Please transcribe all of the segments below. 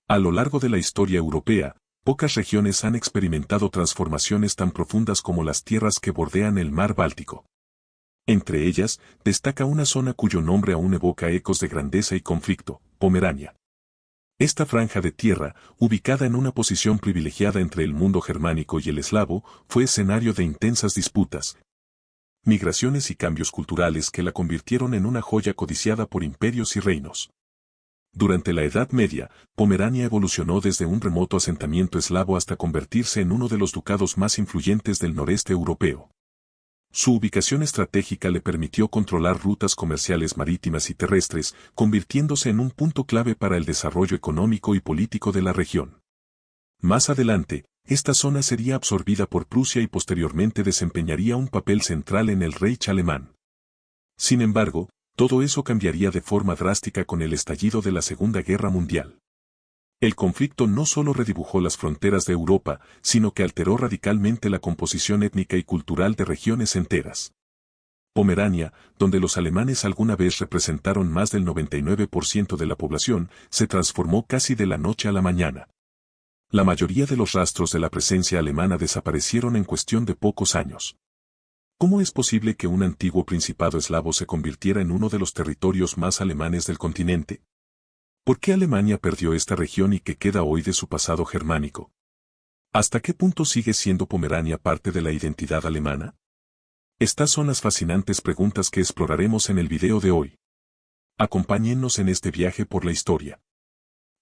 A lo largo de la historia europea, pocas regiones han experimentado transformaciones tan profundas como las tierras que bordean el mar Báltico. Entre ellas, destaca una zona cuyo nombre aún evoca ecos de grandeza y conflicto, Pomerania. Esta franja de tierra, ubicada en una posición privilegiada entre el mundo germánico y el eslavo, fue escenario de intensas disputas, migraciones y cambios culturales que la convirtieron en una joya codiciada por imperios y reinos. Durante la Edad Media, Pomerania evolucionó desde un remoto asentamiento eslavo hasta convertirse en uno de los ducados más influyentes del noreste europeo. Su ubicación estratégica le permitió controlar rutas comerciales marítimas y terrestres, convirtiéndose en un punto clave para el desarrollo económico y político de la región. Más adelante, esta zona sería absorbida por Prusia y posteriormente desempeñaría un papel central en el Reich alemán. Sin embargo, todo eso cambiaría de forma drástica con el estallido de la Segunda Guerra Mundial. El conflicto no solo redibujó las fronteras de Europa, sino que alteró radicalmente la composición étnica y cultural de regiones enteras. Pomerania, donde los alemanes alguna vez representaron más del 99% de la población, se transformó casi de la noche a la mañana. La mayoría de los rastros de la presencia alemana desaparecieron en cuestión de pocos años. ¿Cómo es posible que un antiguo principado eslavo se convirtiera en uno de los territorios más alemanes del continente? ¿Por qué Alemania perdió esta región y qué queda hoy de su pasado germánico? ¿Hasta qué punto sigue siendo Pomerania parte de la identidad alemana? Estas son las fascinantes preguntas que exploraremos en el video de hoy. Acompáñennos en este viaje por la historia.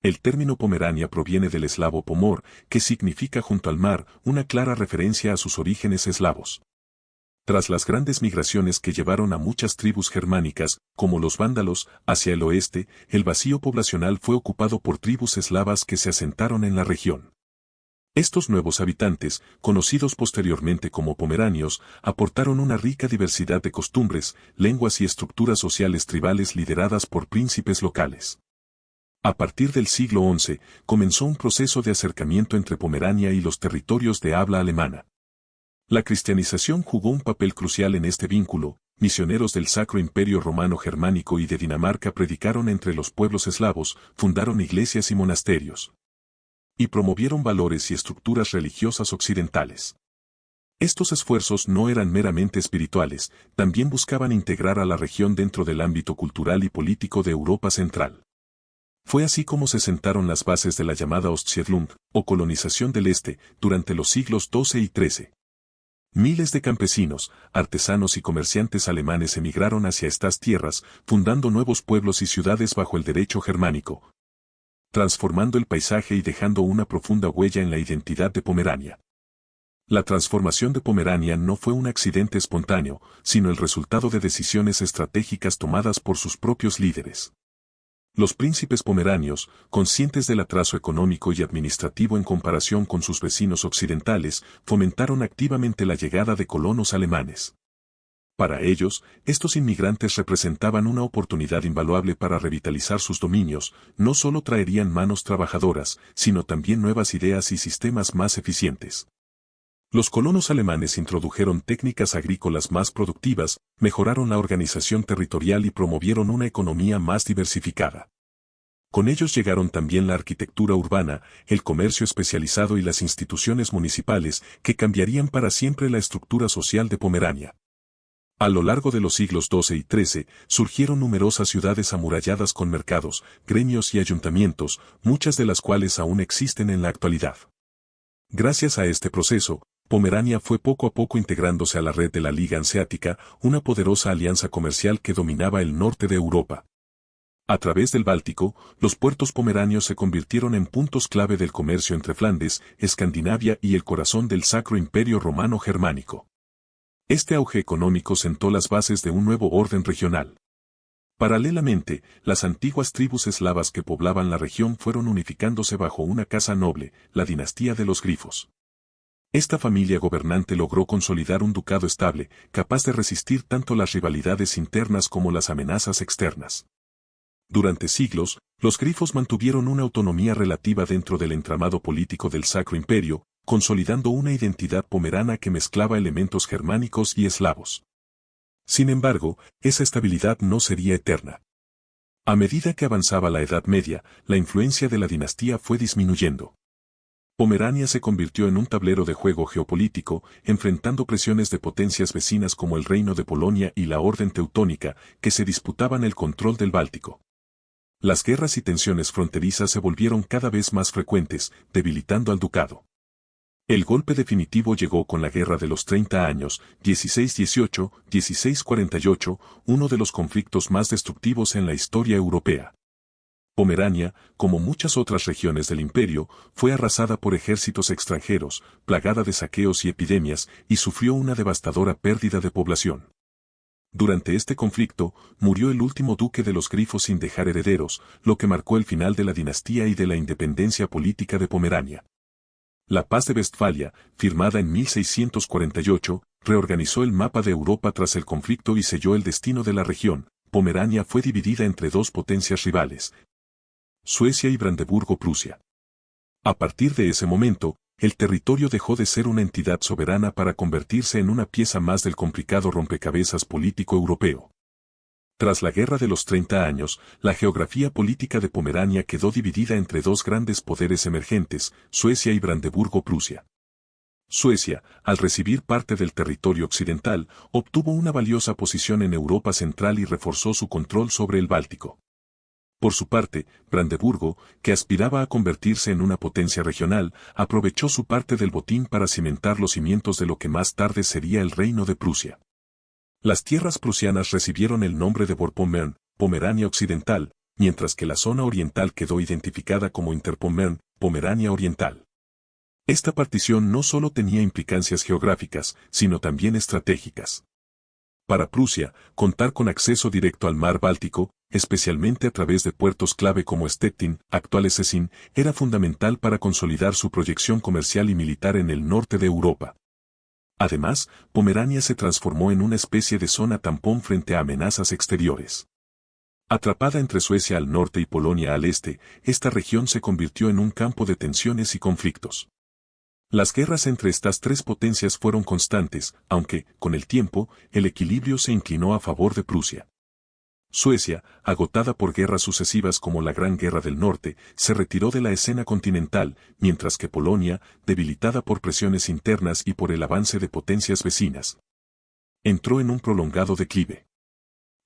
El término Pomerania proviene del eslavo pomor, que significa junto al mar, una clara referencia a sus orígenes eslavos. Tras las grandes migraciones que llevaron a muchas tribus germánicas, como los vándalos, hacia el oeste, el vacío poblacional fue ocupado por tribus eslavas que se asentaron en la región. Estos nuevos habitantes, conocidos posteriormente como pomeranios, aportaron una rica diversidad de costumbres, lenguas y estructuras sociales tribales lideradas por príncipes locales. A partir del siglo XI, comenzó un proceso de acercamiento entre Pomerania y los territorios de habla alemana. La cristianización jugó un papel crucial en este vínculo. Misioneros del Sacro Imperio Romano Germánico y de Dinamarca predicaron entre los pueblos eslavos, fundaron iglesias y monasterios, y promovieron valores y estructuras religiosas occidentales. Estos esfuerzos no eran meramente espirituales, también buscaban integrar a la región dentro del ámbito cultural y político de Europa Central. Fue así como se sentaron las bases de la llamada Ostsiedlung, o colonización del Este, durante los siglos XII y XIII. Miles de campesinos, artesanos y comerciantes alemanes emigraron hacia estas tierras, fundando nuevos pueblos y ciudades bajo el derecho germánico, transformando el paisaje y dejando una profunda huella en la identidad de Pomerania. La transformación de Pomerania no fue un accidente espontáneo, sino el resultado de decisiones estratégicas tomadas por sus propios líderes. Los príncipes pomeranios, conscientes del atraso económico y administrativo en comparación con sus vecinos occidentales, fomentaron activamente la llegada de colonos alemanes. Para ellos, estos inmigrantes representaban una oportunidad invaluable para revitalizar sus dominios, no solo traerían manos trabajadoras, sino también nuevas ideas y sistemas más eficientes. Los colonos alemanes introdujeron técnicas agrícolas más productivas, mejoraron la organización territorial y promovieron una economía más diversificada. Con ellos llegaron también la arquitectura urbana, el comercio especializado y las instituciones municipales, que cambiarían para siempre la estructura social de Pomerania. A lo largo de los siglos XII y XIII, surgieron numerosas ciudades amuralladas con mercados, gremios y ayuntamientos, muchas de las cuales aún existen en la actualidad. Gracias a este proceso, Pomerania fue poco a poco integrándose a la red de la Liga Hanseática, una poderosa alianza comercial que dominaba el norte de Europa. A través del Báltico, los puertos pomeranios se convirtieron en puntos clave del comercio entre Flandes, Escandinavia y el corazón del Sacro Imperio Romano Germánico. Este auge económico sentó las bases de un nuevo orden regional. Paralelamente, las antiguas tribus eslavas que poblaban la región fueron unificándose bajo una casa noble, la dinastía de los Grifos. Esta familia gobernante logró consolidar un ducado estable, capaz de resistir tanto las rivalidades internas como las amenazas externas. Durante siglos, los grifos mantuvieron una autonomía relativa dentro del entramado político del Sacro Imperio, consolidando una identidad pomerana que mezclaba elementos germánicos y eslavos. Sin embargo, esa estabilidad no sería eterna. A medida que avanzaba la Edad Media, la influencia de la dinastía fue disminuyendo. Pomerania se convirtió en un tablero de juego geopolítico, enfrentando presiones de potencias vecinas como el Reino de Polonia y la Orden Teutónica, que se disputaban el control del Báltico. Las guerras y tensiones fronterizas se volvieron cada vez más frecuentes, debilitando al ducado. El golpe definitivo llegó con la Guerra de los 30 años, 1618, 1648, uno de los conflictos más destructivos en la historia europea. Pomerania, como muchas otras regiones del imperio, fue arrasada por ejércitos extranjeros, plagada de saqueos y epidemias, y sufrió una devastadora pérdida de población. Durante este conflicto, murió el último duque de los Grifos sin dejar herederos, lo que marcó el final de la dinastía y de la independencia política de Pomerania. La Paz de Westfalia, firmada en 1648, reorganizó el mapa de Europa tras el conflicto y selló el destino de la región. Pomerania fue dividida entre dos potencias rivales, Suecia y Brandeburgo-Prusia. A partir de ese momento, el territorio dejó de ser una entidad soberana para convertirse en una pieza más del complicado rompecabezas político europeo. Tras la Guerra de los 30 años, la geografía política de Pomerania quedó dividida entre dos grandes poderes emergentes, Suecia y Brandeburgo-Prusia. Suecia, al recibir parte del territorio occidental, obtuvo una valiosa posición en Europa Central y reforzó su control sobre el Báltico. Por su parte, Brandeburgo, que aspiraba a convertirse en una potencia regional, aprovechó su parte del botín para cimentar los cimientos de lo que más tarde sería el Reino de Prusia. Las tierras prusianas recibieron el nombre de Vorpommern, Pomerania Occidental, mientras que la zona oriental quedó identificada como Interpommern, Pomerania Oriental. Esta partición no solo tenía implicancias geográficas, sino también estratégicas. Para Prusia, contar con acceso directo al mar Báltico, especialmente a través de puertos clave como Stettin, actual Szczecin, era fundamental para consolidar su proyección comercial y militar en el norte de Europa. Además, Pomerania se transformó en una especie de zona tampón frente a amenazas exteriores. Atrapada entre Suecia al norte y Polonia al este, esta región se convirtió en un campo de tensiones y conflictos. Las guerras entre estas tres potencias fueron constantes, aunque, con el tiempo, el equilibrio se inclinó a favor de Prusia. Suecia, agotada por guerras sucesivas como la Gran Guerra del Norte, se retiró de la escena continental, mientras que Polonia, debilitada por presiones internas y por el avance de potencias vecinas, entró en un prolongado declive.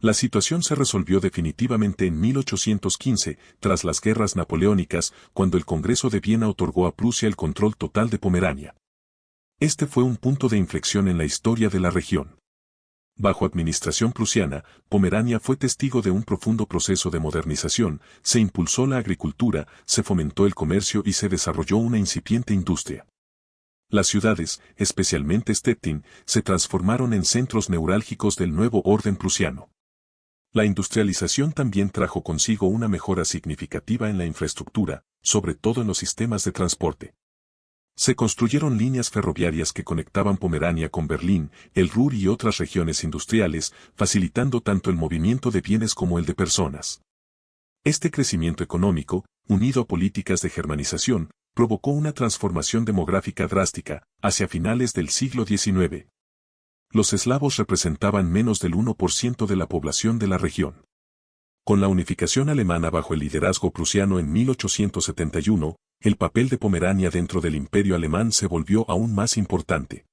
La situación se resolvió definitivamente en 1815, tras las guerras napoleónicas, cuando el Congreso de Viena otorgó a Prusia el control total de Pomerania. Este fue un punto de inflexión en la historia de la región. Bajo administración prusiana, Pomerania fue testigo de un profundo proceso de modernización, se impulsó la agricultura, se fomentó el comercio y se desarrolló una incipiente industria. Las ciudades, especialmente Stettin, se transformaron en centros neurálgicos del nuevo orden prusiano. La industrialización también trajo consigo una mejora significativa en la infraestructura, sobre todo en los sistemas de transporte. Se construyeron líneas ferroviarias que conectaban Pomerania con Berlín, el Ruhr y otras regiones industriales, facilitando tanto el movimiento de bienes como el de personas. Este crecimiento económico, unido a políticas de germanización, provocó una transformación demográfica drástica, hacia finales del siglo XIX. Los eslavos representaban menos del 1% de la población de la región. Con la unificación alemana bajo el liderazgo prusiano en 1871, el papel de Pomerania dentro del imperio alemán se volvió aún más importante.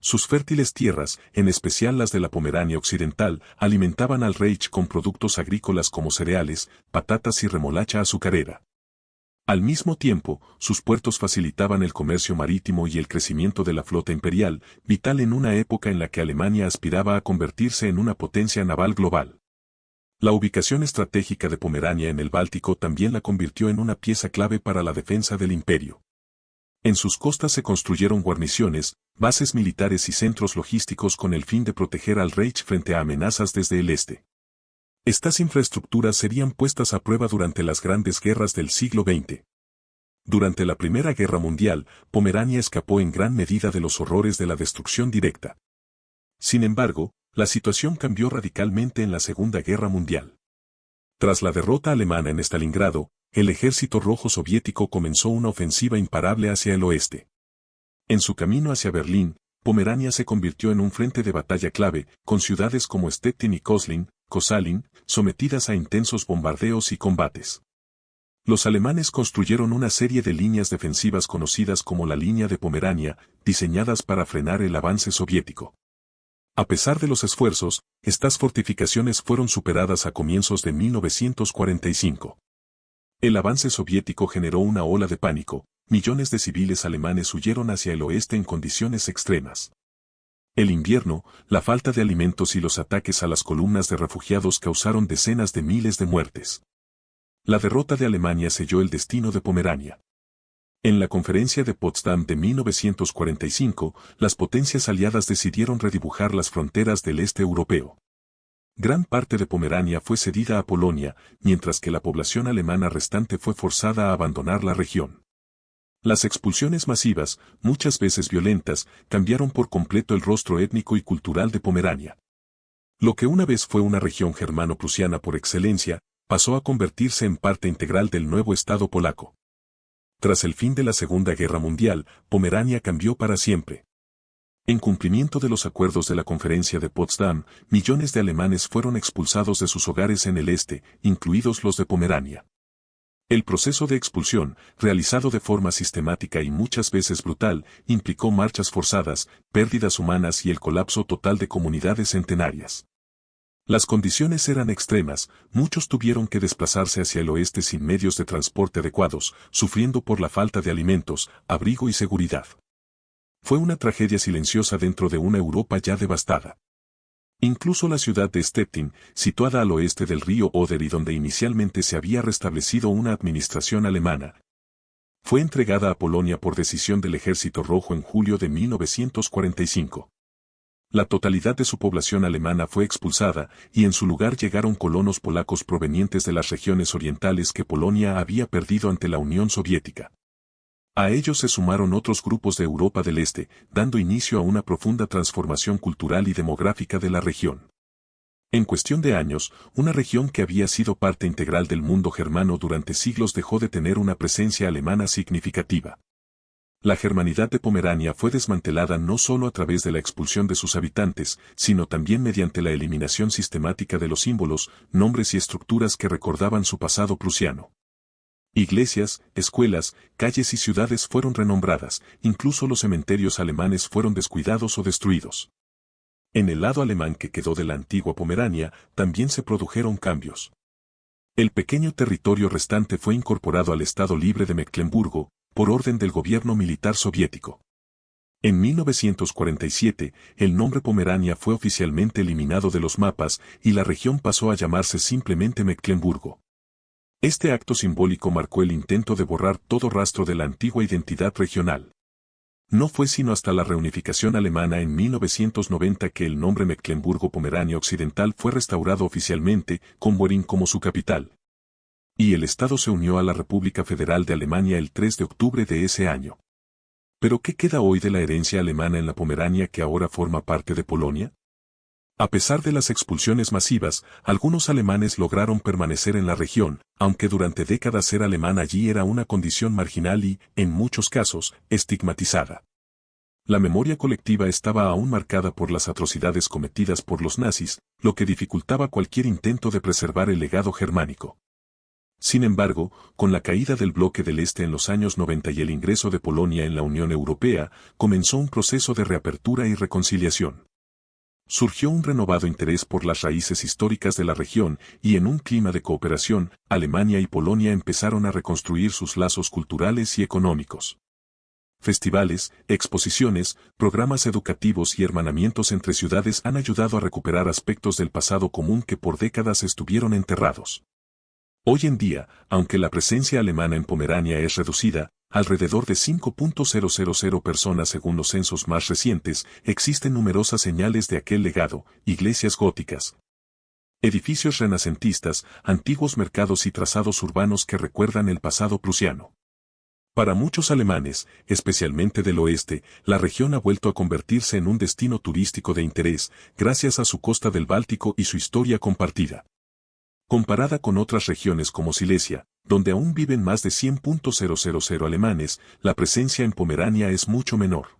Sus fértiles tierras, en especial las de la Pomerania occidental, alimentaban al Reich con productos agrícolas como cereales, patatas y remolacha azucarera. Al mismo tiempo, sus puertos facilitaban el comercio marítimo y el crecimiento de la flota imperial, vital en una época en la que Alemania aspiraba a convertirse en una potencia naval global. La ubicación estratégica de Pomerania en el Báltico también la convirtió en una pieza clave para la defensa del imperio. En sus costas se construyeron guarniciones, bases militares y centros logísticos con el fin de proteger al Reich frente a amenazas desde el este. Estas infraestructuras serían puestas a prueba durante las grandes guerras del siglo XX. Durante la Primera Guerra Mundial, Pomerania escapó en gran medida de los horrores de la destrucción directa. Sin embargo, la situación cambió radicalmente en la Segunda Guerra Mundial. Tras la derrota alemana en Stalingrado, el Ejército Rojo Soviético comenzó una ofensiva imparable hacia el oeste. En su camino hacia Berlín, Pomerania se convirtió en un frente de batalla clave, con ciudades como Stettin y Köslin, Kosalin, sometidas a intensos bombardeos y combates. Los alemanes construyeron una serie de líneas defensivas conocidas como la línea de Pomerania, diseñadas para frenar el avance soviético. A pesar de los esfuerzos, estas fortificaciones fueron superadas a comienzos de 1945. El avance soviético generó una ola de pánico, millones de civiles alemanes huyeron hacia el oeste en condiciones extremas. El invierno, la falta de alimentos y los ataques a las columnas de refugiados causaron decenas de miles de muertes. La derrota de Alemania selló el destino de Pomerania. En la Conferencia de Potsdam de 1945, las potencias aliadas decidieron redibujar las fronteras del este europeo. Gran parte de Pomerania fue cedida a Polonia, mientras que la población alemana restante fue forzada a abandonar la región. Las expulsiones masivas, muchas veces violentas, cambiaron por completo el rostro étnico y cultural de Pomerania. Lo que una vez fue una región germano-prusiana por excelencia, pasó a convertirse en parte integral del nuevo Estado polaco. Tras el fin de la Segunda Guerra Mundial, Pomerania cambió para siempre. En cumplimiento de los acuerdos de la Conferencia de Potsdam, millones de alemanes fueron expulsados de sus hogares en el este, incluidos los de Pomerania. El proceso de expulsión, realizado de forma sistemática y muchas veces brutal, implicó marchas forzadas, pérdidas humanas y el colapso total de comunidades centenarias. Las condiciones eran extremas, muchos tuvieron que desplazarse hacia el oeste sin medios de transporte adecuados, sufriendo por la falta de alimentos, abrigo y seguridad. Fue una tragedia silenciosa dentro de una Europa ya devastada. Incluso la ciudad de Stettin, situada al oeste del río Oder y donde inicialmente se había restablecido una administración alemana, fue entregada a Polonia por decisión del Ejército Rojo en julio de 1945. La totalidad de su población alemana fue expulsada, y en su lugar llegaron colonos polacos provenientes de las regiones orientales que Polonia había perdido ante la Unión Soviética. A ellos se sumaron otros grupos de Europa del Este, dando inicio a una profunda transformación cultural y demográfica de la región. En cuestión de años, una región que había sido parte integral del mundo germano durante siglos dejó de tener una presencia alemana significativa. La germanidad de Pomerania fue desmantelada no solo a través de la expulsión de sus habitantes, sino también mediante la eliminación sistemática de los símbolos, nombres y estructuras que recordaban su pasado prusiano. Iglesias, escuelas, calles y ciudades fueron renombradas, incluso los cementerios alemanes fueron descuidados o destruidos. En el lado alemán que quedó de la antigua Pomerania, también se produjeron cambios. El pequeño territorio restante fue incorporado al Estado Libre de Mecklemburgo, por orden del gobierno militar soviético. En 1947, el nombre Pomerania fue oficialmente eliminado de los mapas y la región pasó a llamarse simplemente Mecklemburgo. Este acto simbólico marcó el intento de borrar todo rastro de la antigua identidad regional. No fue sino hasta la reunificación alemana en 1990 que el nombre Mecklemburgo-Pomerania Occidental fue restaurado oficialmente, con Boehring como su capital. Y el Estado se unió a la República Federal de Alemania el 3 de octubre de ese año. ¿Pero qué queda hoy de la herencia alemana en la Pomerania que ahora forma parte de Polonia? A pesar de las expulsiones masivas, algunos alemanes lograron permanecer en la región, aunque durante décadas ser alemán allí era una condición marginal y, en muchos casos, estigmatizada. La memoria colectiva estaba aún marcada por las atrocidades cometidas por los nazis, lo que dificultaba cualquier intento de preservar el legado germánico. Sin embargo, con la caída del bloque del Este en los años 90 y el ingreso de Polonia en la Unión Europea, comenzó un proceso de reapertura y reconciliación. Surgió un renovado interés por las raíces históricas de la región y en un clima de cooperación, Alemania y Polonia empezaron a reconstruir sus lazos culturales y económicos. Festivales, exposiciones, programas educativos y hermanamientos entre ciudades han ayudado a recuperar aspectos del pasado común que por décadas estuvieron enterrados. Hoy en día, aunque la presencia alemana en Pomerania es reducida, alrededor de 5.000 personas según los censos más recientes, existen numerosas señales de aquel legado, iglesias góticas, edificios renacentistas, antiguos mercados y trazados urbanos que recuerdan el pasado prusiano. Para muchos alemanes, especialmente del oeste, la región ha vuelto a convertirse en un destino turístico de interés, gracias a su costa del Báltico y su historia compartida. Comparada con otras regiones como Silesia, donde aún viven más de 100.000 alemanes, la presencia en Pomerania es mucho menor.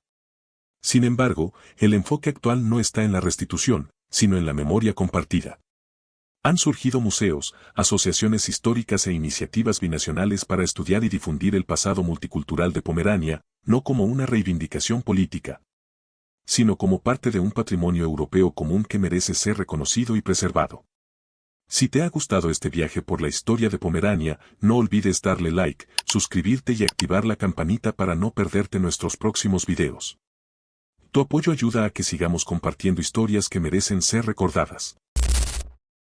Sin embargo, el enfoque actual no está en la restitución, sino en la memoria compartida. Han surgido museos, asociaciones históricas e iniciativas binacionales para estudiar y difundir el pasado multicultural de Pomerania, no como una reivindicación política, sino como parte de un patrimonio europeo común que merece ser reconocido y preservado. Si te ha gustado este viaje por la historia de Pomerania, no olvides darle like, suscribirte y activar la campanita para no perderte nuestros próximos videos. Tu apoyo ayuda a que sigamos compartiendo historias que merecen ser recordadas.